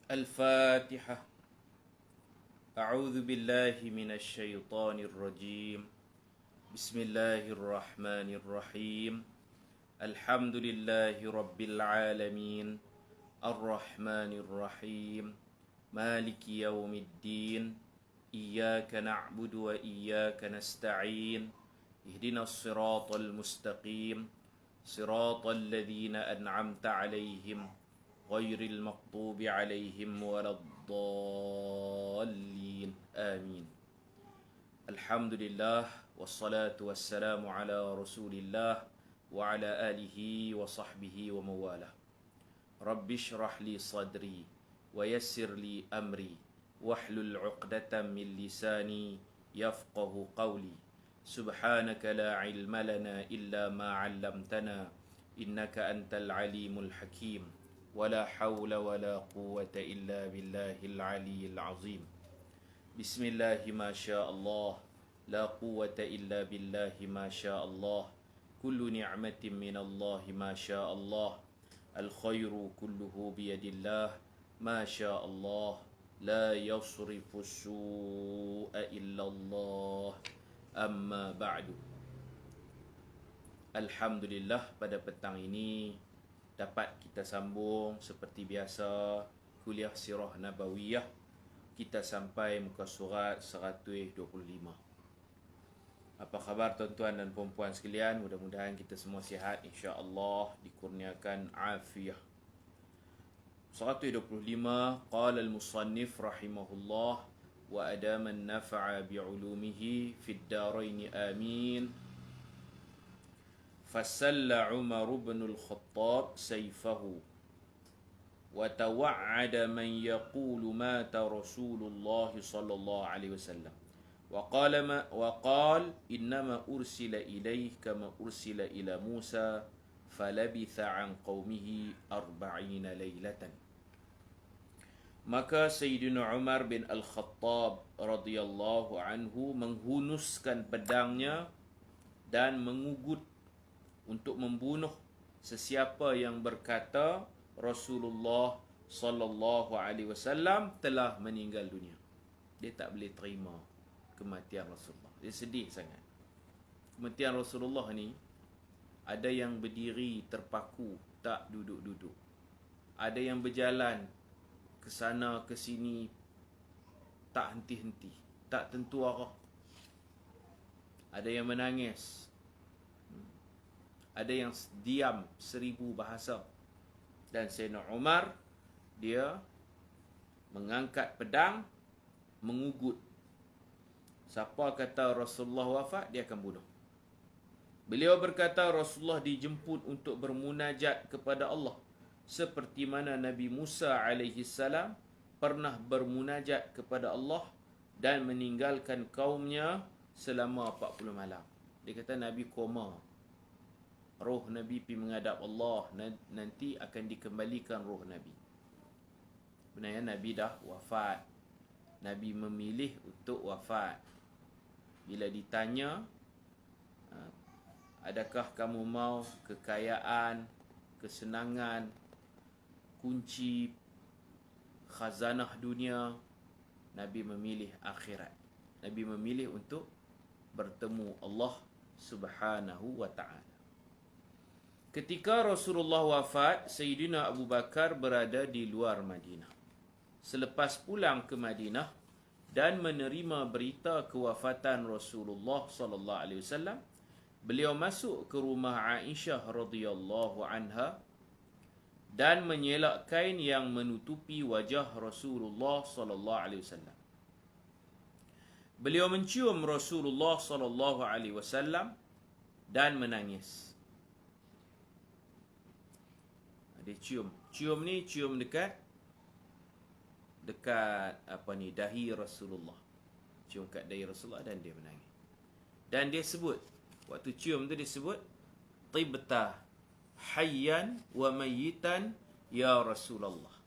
الفاتحة. أعوذ بالله من الشيطان الرجيم. بسم الله الرحمن الرحيم. الحمد لله رب العالمين. الرحمن الرحيم. مالك يوم الدين. إياك نعبد وإياك نستعين. اهدنا الصراط المستقيم. صراط الذين أنعمت عليهم غير المغضوب عليهم ولا الضالين. آمين. الحمد لله والصلاة والسلام على رسول الله وعلى آله وصحبه ومواله. رب اشرح لي صدري ويسر لي أمري واحلل عقدة من لساني يفقه قولي. سبحانك لا علم لنا إلا ما علمتنا إنك أنت العليم الحكيم. ولا حول ولا قوة إلا بالله العلي العظيم. بسم الله ما شاء الله. لا قوة إلا بالله ما شاء الله. كل نعمة من الله ما شاء الله. الخير كله بيد الله ما شاء الله. لا يصرف السوء إلا الله. Amma ba'du. Alhamdulillah, pada petang ini dapat kita sambung seperti biasa kuliah sirah nabawiyah. Kita sampai muka surat 125. Apa khabar tuan-tuan dan puan-puan sekalian? Mudah-mudahan kita semua sihat, insya-Allah dikurniakan afiyah. 125. Qala al-musannif rahimahullah wa adama an-naf'a bi'ulumihi fid darain amin. Fasalla Umar ibn al-Khattab sayfahu wa tawa'ada man yaqulu mata Rasulullah sallallahu alaihi wasallam wa qala innama ursila ilayhi kama ursila ila Musa falabitha an qaumihi 40 laylatan. Maka Sayyidina Umar bin Al-Khattab radhiyallahu anhu menghunuskan pedangnya dan mengugut untuk membunuh sesiapa yang berkata Rasulullah sallallahu alaihi wasallam telah meninggal dunia. Dia tak boleh terima kematian Rasulullah. Dia sedih sangat. Kematian Rasulullah ni ada yang berdiri terpaku, tak duduk-duduk. Ada yang berjalan ke sana ke sini tak henti-henti, tak tentu arah. Ada yang menangis. Ada yang diam 1000 bahasa. Dan Sayyidina Umar dia mengangkat pedang, mengugut. Siapa kata Rasulullah wafat, dia akan bunuh. Beliau berkata Rasulullah dijemput untuk bermunajat kepada Allah, seperti mana Nabi Musa alaihi salam pernah bermunajat kepada Allah dan meninggalkan kaumnya selama 40 malam. Dia kata Nabi koma. Roh Nabi pergi menghadap Allah, nanti akan dikembalikan roh Nabi. Sebenarnya Nabi dah wafat. Nabi memilih untuk wafat. Bila ditanya, adakah kamu mau kekayaan, kesenangan, kunci khazanah dunia? Nabi memilih akhirat. Nabi memilih untuk bertemu Allah Subhanahu wa ta'ala. Ketika Rasulullah wafat, Sayyidina Abu Bakar berada di luar Madinah. Selepas pulang ke Madinah dan menerima berita kewafatan Rasulullah sallallahu alaihi wasallam, beliau masuk ke rumah Aisyah radhiyallahu anha dan menyelak kain yang menutupi wajah Rasulullah sallallahu alaihi wasallam. Beliau mencium Rasulullah sallallahu alaihi wasallam dan menangis. Dia cium. Cium ni cium dekat dahi Rasulullah. Cium kat dahi Rasulullah dan dia menangis. Dan dia sebut, waktu cium tu dia sebut tibta hayyan wa mayyitan ya Rasulullah.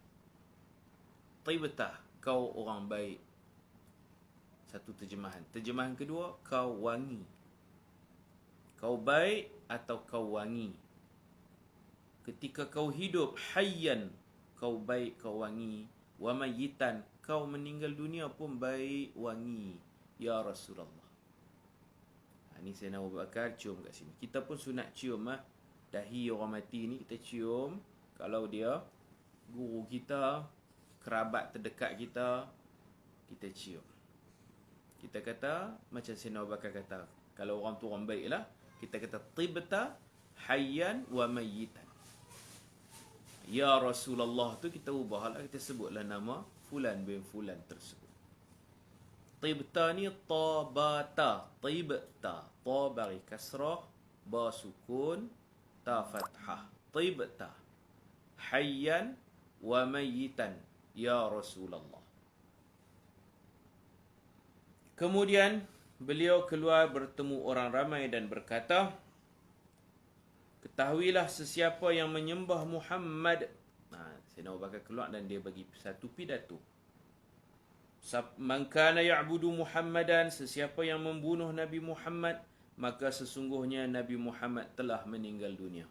Tibta, kau orang baik. Satu terjemahan. Terjemahan kedua, kau wangi. Kau baik atau kau wangi. Ketika kau hidup hayyan, kau baik, kau wangi. wa mayyitan, kau meninggal dunia pun baik wangi ya Rasulullah. Ni Sayyidina Abu Bakar cium kat sini. Kita pun sunat cium dahi orang mati ni, kita cium. Kalau dia guru kita, kerabat terdekat kita, kita cium. Kita kata macam Sayyidina Abu Bakar kata, kalau orang tu orang baik lah, kita kata tibta hayyan wa mayyitan. Ya Rasulullah tu kita ubahlah, kita sebutlah nama fulan bin fulan tersebut. Tibta ni tabata, tibta, ta bagi kasrah, ba sukun, ta fathah. Tibta hayyan wa mayyitan ya Rasulullah. Kemudian beliau keluar bertemu orang ramai dan berkata, ketahuilah sesiapa yang menyembah Muhammad. Sayyidina Abu Bakar keluar dan dia bagi satu pidato. Man kana ya'budu Muhammadan, sesiapa yang membunuh Nabi Muhammad, maka sesungguhnya Nabi Muhammad telah meninggal dunia.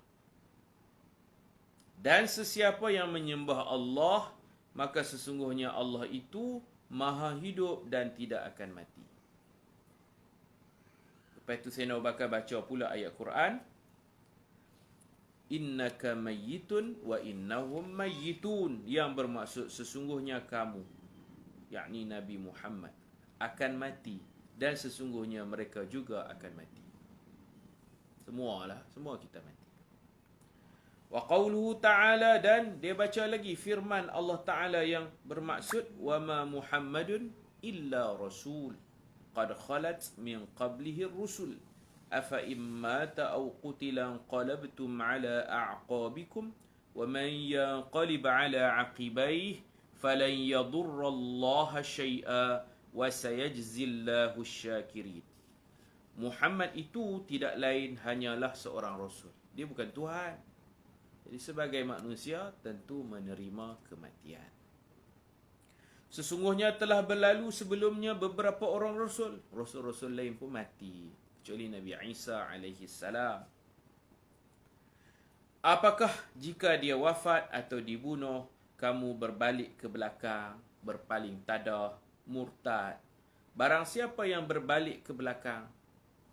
Dan sesiapa yang menyembah Allah, maka sesungguhnya Allah itu maha hidup dan tidak akan mati. Lepas itu Sayyidina Abu Bakar baca pula ayat Quran, innaka mayyitun wa innahum mayyitun, yang bermaksud sesungguhnya kamu, yakni Nabi Muhammad, akan mati dan sesungguhnya mereka juga akan mati. Semua kita mati. Wa qawluhu ta'ala, dan dia baca lagi firman Allah Ta'ala yang bermaksud wa ma Muhammadun illa rasul qad khalat min qablihi rusul afa immata aw qutila qalabtum ala a'qabikum wa man yanqalib ala aqibaihi falan yadurra Allah syai'a wa sayajzillahu syakirin. Muhammad itu tidak lain hanyalah seorang rasul. Dia bukan Tuhan. Jadi sebagai manusia tentu menerima kematian. Sesungguhnya telah berlalu sebelumnya beberapa orang rasul. Rasul-rasul lain pun mati, kecuali Nabi Isa alaihi salam. Apakah jika dia wafat atau dibunuh, kamu berbalik ke belakang, berpaling tadah, murtad? Barang siapa yang berbalik ke belakang,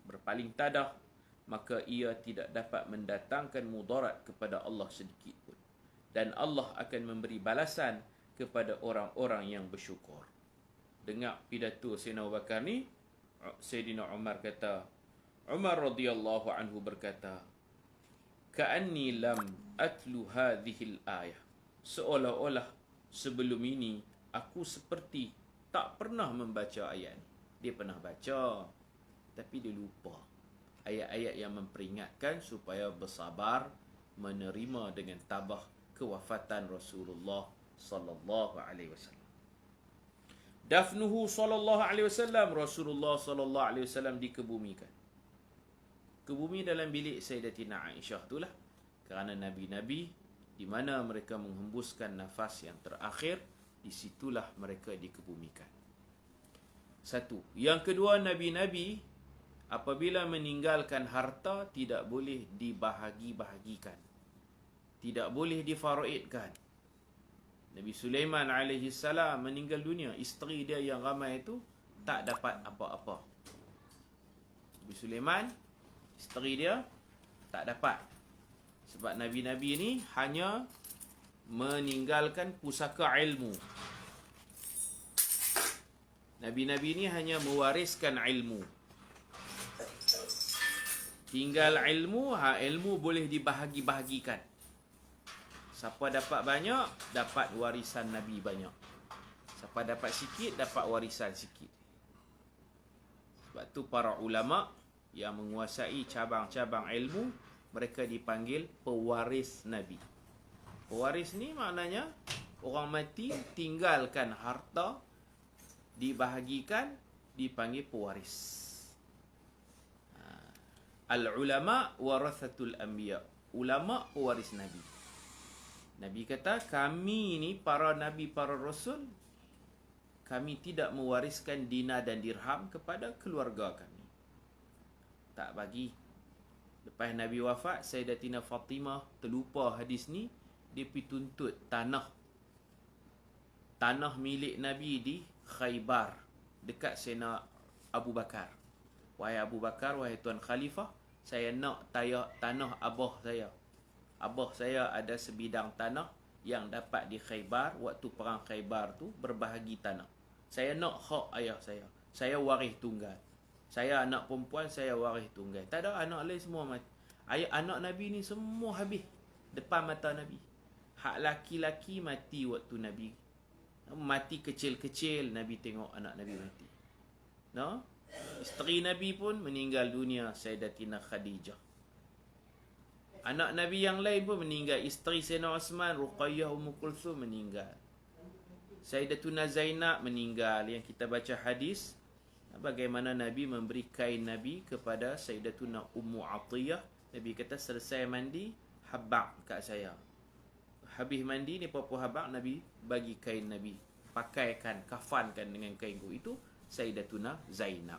berpaling tadah, maka ia tidak dapat mendatangkan mudarat kepada Allah sedikit pun. Dan Allah akan memberi balasan kepada orang-orang yang bersyukur. Dengar pidato Sayyidina Abu Bakar ni, Sayyidina Umar kata, Umar radhiyallahu anhu berkata, ka'anni lam atlu hadhil ayah. Seolah-olah sebelum ini aku seperti tak pernah membaca ayat ni. Dia pernah baca, tapi dia lupa. Ayat-ayat yang memperingatkan supaya bersabar menerima dengan tabah kewafatan Rasulullah sallallahu alaihi wasallam. Dafnuhu sallallahu alaihi wasallam, Rasulullah sallallahu alaihi wasallam dikebumikan. Kebumi dalam bilik Sayyidatina Aisyah itulah, kerana nabi-nabi di mana mereka menghembuskan nafas yang terakhir, di situlah mereka dikebumikan. Satu. Yang kedua, nabi-nabi apabila meninggalkan harta tidak boleh dibahagi-bahagikan, tidak boleh difaraidkan. Nabi Sulaiman alaihi salam meninggal dunia, isteri dia yang ramai itu tak dapat apa-apa. Nabi Sulaiman, isteri dia tak dapat. Sebab nabi-nabi ni hanya meninggalkan pusaka ilmu. Nabi-nabi ni hanya mewariskan ilmu. Tinggal ilmu, ilmu boleh dibahagi-bahagikan. Siapa dapat banyak, dapat warisan Nabi banyak. Siapa dapat sikit, dapat warisan sikit. Sebab tu para ulama yang menguasai cabang-cabang ilmu, mereka dipanggil pewaris Nabi. Pewaris ni maknanya orang mati tinggalkan harta, dibahagikan, dipanggil pewaris. Al-ulama warathatul anbiya. Ulama pewaris Nabi. Nabi kata, kami ni para Nabi, para Rasul, kami tidak mewariskan dinar dan dirham kepada keluarga kami. Tak bagi. Lepas Nabi wafat, Sayyidatina Fatimah terlupa hadis ni, dia pergi tuntut tanah tanah milik Nabi di Khaybar, dekat Sayyidina Abu Bakar. Wahai Abu Bakar, wahai Tuan Khalifah, saya nak tanah abah saya. Abah saya ada sebidang tanah yang dapat di Khaybar. Waktu perang Khaybar tu berbahagi tanah. Saya nak hak ayah saya. Saya waris tunggal. Saya anak perempuan, saya waris tunggal. Tak ada anak lain, semua mati. Anak Nabi ni semua habis depan mata Nabi. Hak laki-laki mati waktu Nabi mati kecil-kecil. Nabi tengok anak Nabi mati. No? Isteri Nabi pun meninggal dunia, Sayyidatina Khadijah. Anak Nabi yang lain pun meninggal. Isteri Sayyidina Osman, Ruqayyah, Ummu Kulthum meninggal. Sayyidatuna Zainab meninggal. Yang kita baca hadis, bagaimana Nabi memberi kain Nabi kepada Sayyidatuna Ummu Atiyah. Nabi kata, selesai mandi, habak kat saya. Habis mandi ni Papa habak, Nabi bagi kain Nabi, pakaikan, kafankan dengan kain itu Sayyidatuna Zainab.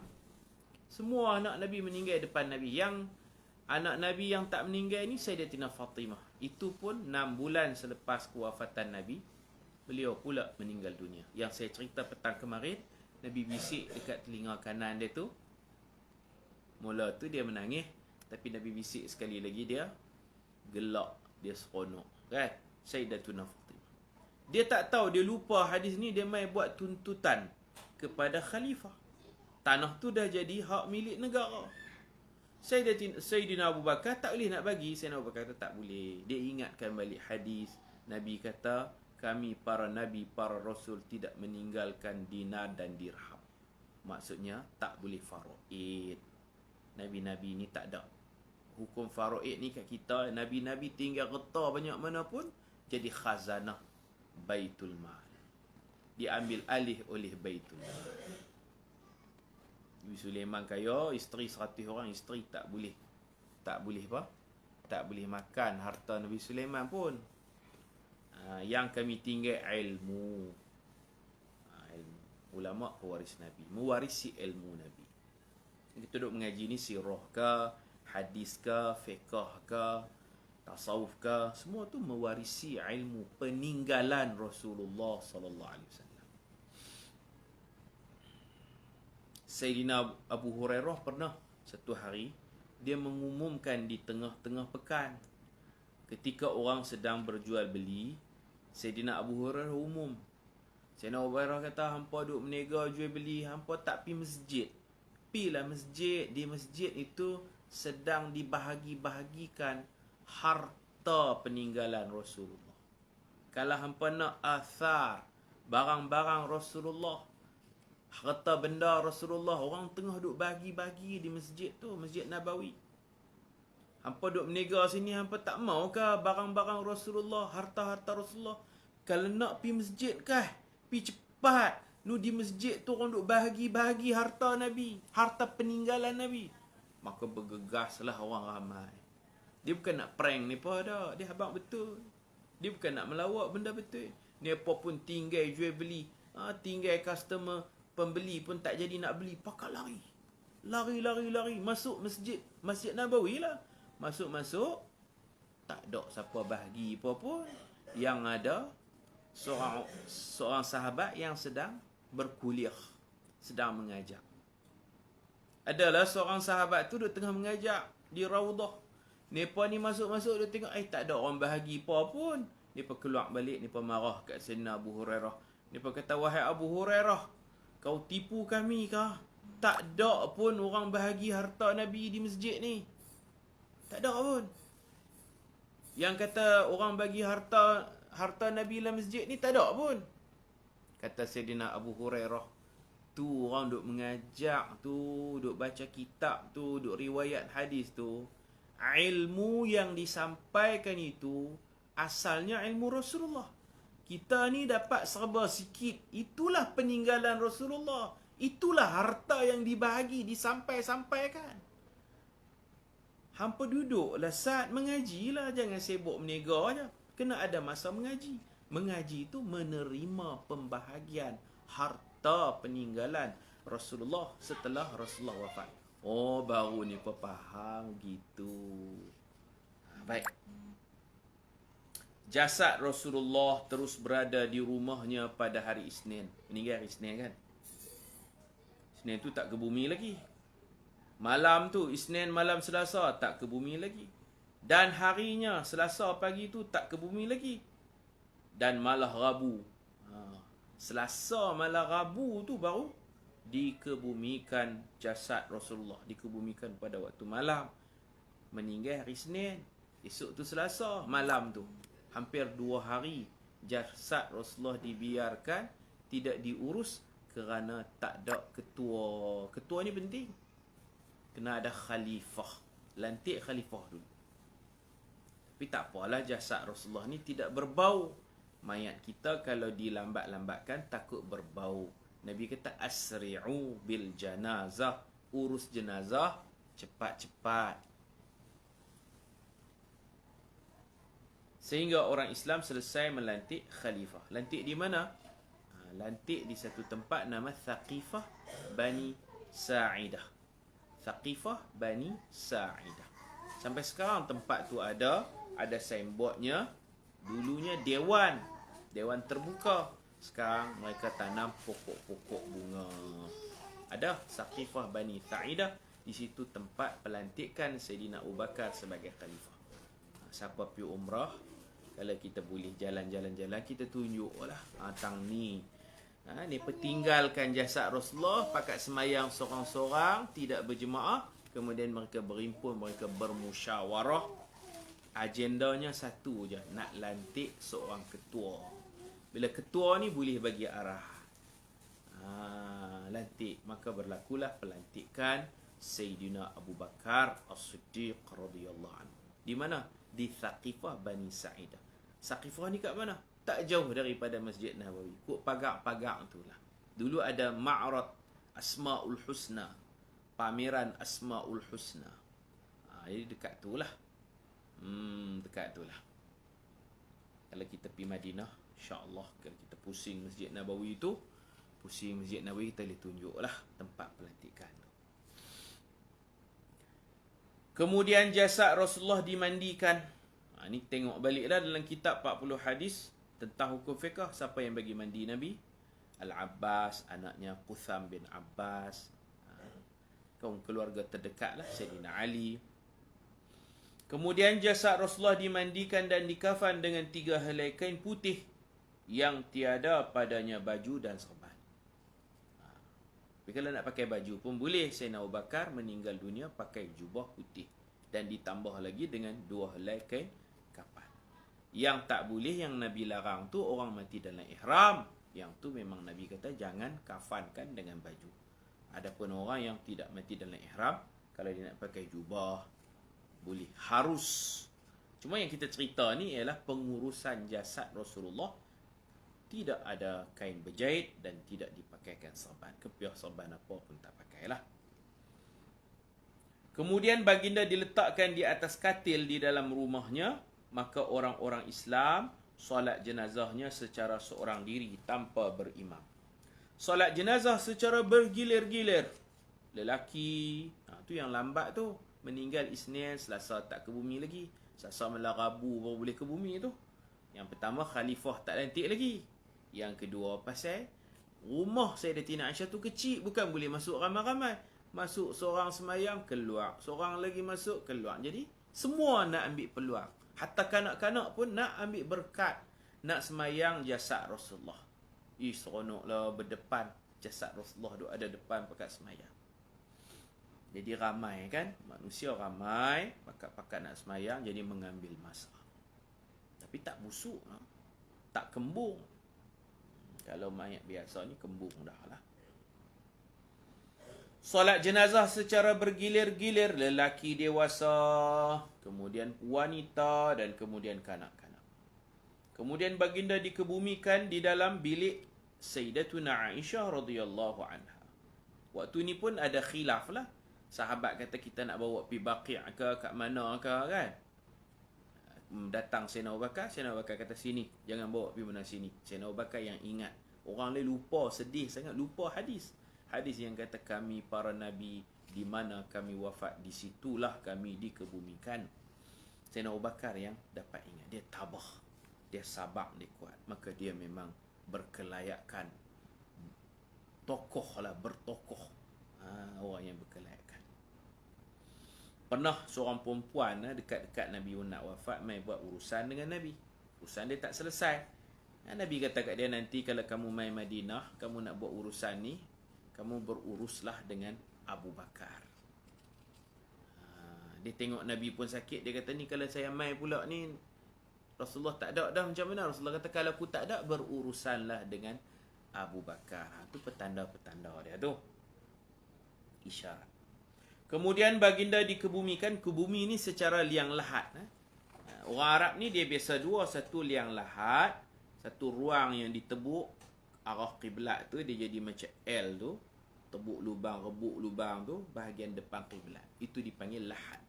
Semua anak Nabi meninggal depan Nabi. Yang anak Nabi yang tak meninggal ni Sayyidatina Fatimah. Itu pun 6 bulan selepas kewafatan Nabi, beliau pula meninggal dunia. Yang saya cerita petang kemarin, Nabi bisik dekat telinga kanan dia tu. Mula tu dia menangis, tapi Nabi bisik sekali lagi, dia gelak, dia seronok, kan? Sayyidatuna Fatimah. Dia tak tahu, dia lupa hadis ni, dia mai buat tuntutan kepada khalifah. Tanah tu dah jadi hak milik negara. Sayyidina Abu Bakar tak boleh nak bagi. Sayyidina Abu Bakar kata tak boleh. Dia ingatkan balik hadis. Nabi kata, kami para Nabi, para Rasul tidak meninggalkan dinar dan dirham. Maksudnya tak boleh faraid. Nabi-Nabi ni tak ada hukum faraid ni kat kita. Nabi-Nabi tinggal reta banyak mana pun, jadi khazanah Baitul Mal. Diambil alih oleh Baitul Mal. Nabi Sulaiman kaya, isteri 100 orang, isteri tak boleh apa? Tak boleh makan harta Nabi Sulaiman pun. Yang kami tinggal ilmu. Ilmu. Ulama pewaris Nabi, mewarisi ilmu Nabi. Kita duduk mengaji ni sirah ke, hadis ke, fiqh ke, tasawuf ke, semua tu mewarisi ilmu peninggalan Rasulullah sallallahu alaihi wasallam. Sayyidina Abu Hurairah pernah satu hari dia mengumumkan di tengah-tengah pekan, ketika orang sedang berjual beli, Sayyidina Abu Hurairah umum. Sayyidina Abu Hurairah kata, hampa duk menega jual beli, hampa tak pi masjid. Pilah masjid. Di masjid itu sedang dibahagi-bahagikan harta peninggalan Rasulullah. Kalau hampa nak athar, barang-barang Rasulullah, harta benda Rasulullah, orang tengah duk bagi-bagi di masjid tu, Masjid Nabawi. Hampa duk menega sini, hampa tak mau ke barang-barang Rasulullah, harta-harta Rasulullah? Kalau nak pi masjid kah? Pi cepat. Nu di masjid tu orang duk bahagi-bahagi harta Nabi, harta peninggalan Nabi. Maka bergegaslah orang ramai. Dia bukan nak prank ni apa dah. Dia habaq betul. Dia bukan nak melawak, benda betul. Ni apa pun tinggal jual beli. Tinggal customer, pembeli pun tak jadi nak beli. Pakat lari. Lari. Masuk Masjid Nabawi lah. Masuk. Tak ada siapa bahagi apa pun. Yang ada seorang sahabat yang sedang berkuliah, sedang mengajar. Adalah seorang sahabat tu duduk tengah mengajar di Raudah. Mereka ni masuk-masuk, dia tengok, tak ada orang bahagi apa pun. Mereka keluar balik, mereka marah kat Sayyidina Abu Hurairah. Mereka kata, wahai Abu Hurairah, kau tipu kami kah? Tak ada pun orang bahagi harta Nabi di masjid ni. Tak ada pun. Yang kata orang bagi harta Nabi dalam masjid ni, tak ada pun. Kata Sayyidina Abu Hurairah, tu orang duk mengajak tu, duk baca kitab tu, duk riwayat hadis tu, ilmu yang disampaikan itu asalnya ilmu Rasulullah. Kita ni dapat serba sikit. Itulah peninggalan Rasulullah. Itulah harta yang dibahagi, disampai-sampaikan. Hampa duduklah saat mengajilah, jangan sibuk menega je. Kena ada masa mengaji. Mengaji itu menerima pembahagian harta peninggalan Rasulullah setelah Rasulullah wafat. Oh, baru ni faham gitu. Baik. Jasad Rasulullah terus berada di rumahnya pada hari Isnin. Meninggal hari Isnin kan? Isnin tu tak ke bumi lagi. Malam tu, Isnin malam Selasa tak ke bumi lagi. Dan harinya, Selasa pagi tu tak ke bumi lagi. Dan malah Rabu. Selasa malah Rabu tu baru dikebumikan jasad Rasulullah. Dikebumikan pada waktu malam. Meninggal hari Isnin. Esok tu Selasa, malam tu. Hampir 2 hari jasad Rasulullah dibiarkan, tidak diurus kerana tak ada ketua. Ketua ni penting. Kena ada khalifah. Lantik khalifah dulu. Tapi tak apalah, jasad Rasulullah ni tidak berbau. Mayat kita kalau dilambat-lambatkan takut berbau. Nabi kata asri'u bil janazah. Urus jenazah cepat-cepat. Sehingga orang Islam selesai melantik khalifah. Lantik di mana? Lantik di satu tempat nama Thaqifah Bani Sa'idah. Thaqifah Bani Sa'idah. Sampai sekarang tempat tu ada signboardnya. Dulunya dewan terbuka. Sekarang mereka tanam pokok-pokok bunga. Ada Thaqifah Bani Sa'idah. Di situ tempat pelantikan Sayyidina Abu Bakar sebagai khalifah. Siapa pergi umrah, kalau kita boleh jalan-jalan, kita tunjuklah tang ni. Ni pertinggalkan jasad Rasulullah, pakat semayang seorang-seorang, tidak berjemaah. Kemudian mereka berhimpun, mereka bermusyawarah. Agendanya satu je, nak lantik seorang ketua. Bila ketua ni boleh bagi arah, lantik, maka berlakulah pelantikan Sayyidina Abu Bakar As-Siddiq radhiyallahu anhu. Di mana? Di Thaqifah Bani Sa'idah. Thaqifah ni kat mana? Tak jauh daripada Masjid Nabawi. Kok pagar-pagar tu lah. Dulu ada Ma'rad Asma'ul Husna. Pameran Asma'ul Husna. Jadi dekat tu lah. Dekat tu lah. Kalau kita pergi Madinah, insyaAllah, kalau kita pusing Masjid Nabawi tu, pusing Masjid Nabawi, kita boleh tunjuk lah tempat pelantikan tu. Kemudian jasad Rasulullah dimandikan. Ni tengok baliklah dalam kitab 40 hadis tentang hukum fiqh. Siapa yang bagi mandi Nabi? Al-Abbas, anaknya Qutham bin Abbas. Kaum keluarga terdekat lah, Sayyidina Ali. Kemudian jasad Rasulullah dimandikan dan dikafan dengan 3 helai kain putih yang tiada padanya baju dan serban. Tapi kalau nak pakai baju pun boleh. Sayyidina Abu Bakar meninggal dunia pakai jubah putih. Dan ditambah lagi dengan 2 helai kain kafan. Yang tak boleh, yang Nabi larang tu orang mati dalam ihram. Yang tu memang Nabi kata jangan kafankan dengan baju. Adapun orang yang tidak mati dalam ihram, kalau dia nak pakai jubah, boleh. Harus. Cuma yang kita cerita ni ialah pengurusan jasad Rasulullah. Tidak ada kain berjahit dan tidak dipakaikan serban. Kepiah serban apa pun tak pakailah. Kemudian baginda diletakkan di atas katil di dalam rumahnya. Maka orang-orang Islam solat jenazahnya secara seorang diri tanpa berimam. Solat jenazah secara bergilir-gilir. Lelaki, tu yang lambat tu, meninggal Isnin, Selasa tak ke bumi lagi. Selasa malam Rabu baru boleh ke bumi tu. Yang pertama, khalifah tak lantik lagi. Yang kedua, pasal rumah Sayyidatina Aisyah tu kecil, bukan boleh masuk ramai-ramai. Masuk seorang semayang, keluar. Seorang lagi masuk, keluar. Jadi, semua nak ambil peluang. Hatta kanak-kanak pun nak ambil berkat. Nak semayang jasad Rasulullah. Seronoklah berdepan. Jasad Rasulullah duk ada depan pakat semayang. Jadi ramai kan. Manusia ramai. Pakat-pakat nak semayang. Jadi mengambil masa. Tapi tak busuk. Tak kembung. Kalau mayat biasa ni kembung dah lah. Solat jenazah secara bergilir-gilir, lelaki dewasa, kemudian wanita dan kemudian kanak-kanak. Kemudian baginda dikebumikan di dalam bilik Sayyidatuna Aisyah radhiyallahu anha. Waktu ni pun ada khilaf lah. Sahabat kata kita nak bawa pergi Baqi' ke kat mana ke kan. Datang Sayyidina Abu Bakar, Sayyidina Abu Bakar kata sini, jangan bawa pergi mana sini. Sayyidina Abu Bakar yang ingat. Orang lain lupa, sedih sangat, lupa hadis. Hadis yang kata kami para Nabi, di mana kami wafat, di situlah kami dikebumikan. Sayyidina Abu Bakar yang dapat ingat. Dia tabah. dia sabar, dia kuat, maka dia memang berkelayakan. Tokoh lah, bertokoh. Orang yang berkelayakan. Pernah seorang perempuan dekat-dekat Nabi nak wafat, mai buat urusan dengan Nabi. Urusan dia tak selesai. Nabi kata kat dia, nanti kalau kamu mai Madinah, kamu nak buat urusan ni, kamu beruruslah dengan Abu Bakar. Dia tengok Nabi pun sakit, dia kata, ni kalau saya mai pula ni, Rasulullah tak ada dah, macam mana? Rasulullah kata, kalau aku tak ada, berurusanlah dengan Abu Bakar. Itu petanda-petanda dia tu. Isyarat. Kemudian baginda dikebumikan. Kebumi ni secara liang lahat. Orang Arab ni dia biasa dua. Satu liang lahat, satu ruang yang ditebuk arah kiblat tu, dia jadi macam L tu. Tebuk lubang, rebuk lubang tu, bahagian depan kiblat. Itu dipanggil lahat.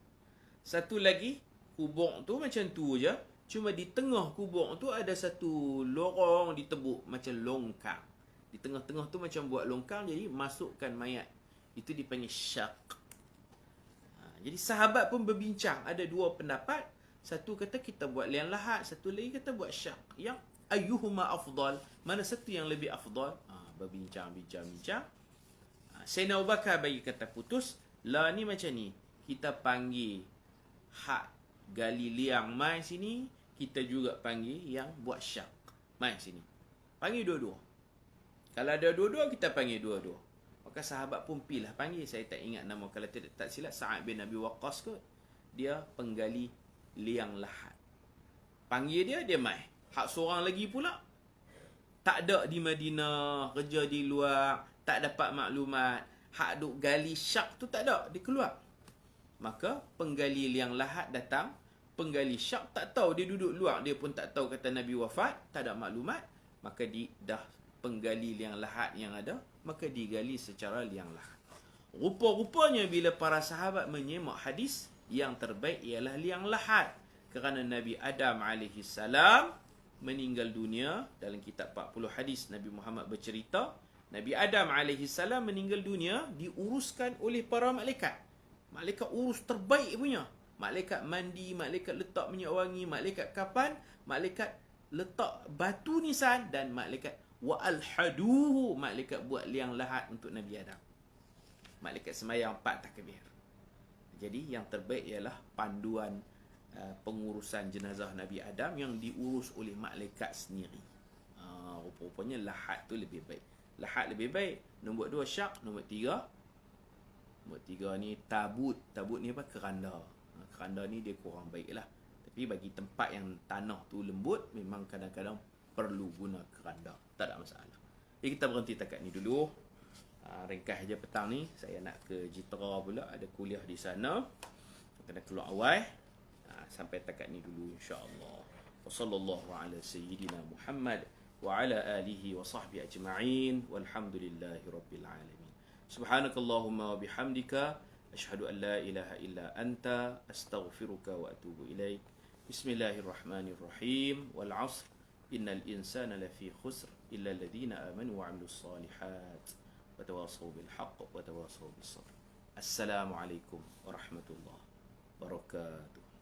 Satu lagi, kubur tu macam tu je. Cuma di tengah kubur tu ada satu lorong ditebuk macam longkang. Di tengah-tengah tu macam buat longkang, jadi masukkan mayat. Itu dipanggil syak. Jadi sahabat pun berbincang. Ada dua pendapat. Satu kata kita buat liang lahat, satu lagi kata buat syak. Yang ayyuhuma afdal, mana satu yang lebih afdal? Berbincang. Sayyidina Abu Bakar bagi kata putus, lah ni macam ni, kita panggil hak gali liang mai sini, kita juga panggil yang buat syak mai sini. Panggil dua-dua. Kalau ada dua-dua, kita panggil dua-dua. Maka sahabat pun pilih panggil, saya tak ingat nama, kalau tak silap Sa'ad bin Abi Waqqas kot. Dia penggali liang lahat. Panggil dia mai. Hak seorang lagi pula tak ada di Madinah, kerja di luar, tak dapat maklumat. Hak duk gali syak tu tak ada, dia keluar. Maka penggali liang lahat datang, penggali syak tak tahu, dia duduk luar, dia pun tak tahu kata Nabi wafat, tak ada maklumat. Maka dah penggali liang lahat yang ada, maka digali secara liang lahat. Rupa-rupanya bila para sahabat menyemak hadis, yang terbaik ialah liang lahat. Kerana Nabi Adam AS meninggal dunia. Dalam kitab 40 hadis, Nabi Muhammad bercerita, Nabi Adam AS meninggal dunia diuruskan oleh para malaikat. Malaikat urus terbaik punya. Malaikat mandi, malaikat letak minyak wangi, malaikat kapan, malaikat letak batu nisan, dan malaikat wa alhaduhu, malaikat buat liang lahat untuk Nabi Adam. Malaikat semayang 4 takbir. Jadi yang terbaik ialah panduan pengurusan jenazah Nabi Adam yang diurus oleh malaikat sendiri. Rupanya lahat tu lebih baik. Lahat lebih baik. Nombor 2 syak, nombor 3 ni tabut. Tabut ni apa? Keranda. Keranda ni dia kurang baik lah. Tapi bagi tempat yang tanah tu lembut, memang kadang-kadang perlu guna keranda. Tak ada masalah. Jadi kita berhenti takat ni dulu. Ringkas je petang ni. Saya nak ke Jitra pula. Ada kuliah di sana. Kena keluar awal. Sampai takat ni dulu insya-Allah. Wassallallahu ala sayyidina Muhammad wa ala alihi wa sahbihi ajma'in. Walhamdulillahi rabbil alamin. Subhanakallahumma wa bihamdika asyhadu an la ilaha illa anta astaghfiruka wa atubu ilaik. Bismillahirrahmanirrahim. Wal 'asr innal insana lafi khusr illa alladhina amanu wa 'amilus solihat wa tawassaw bil haqq wa tawassaw bis sabr. Assalamualaikum warahmatullahi wabarakatuh.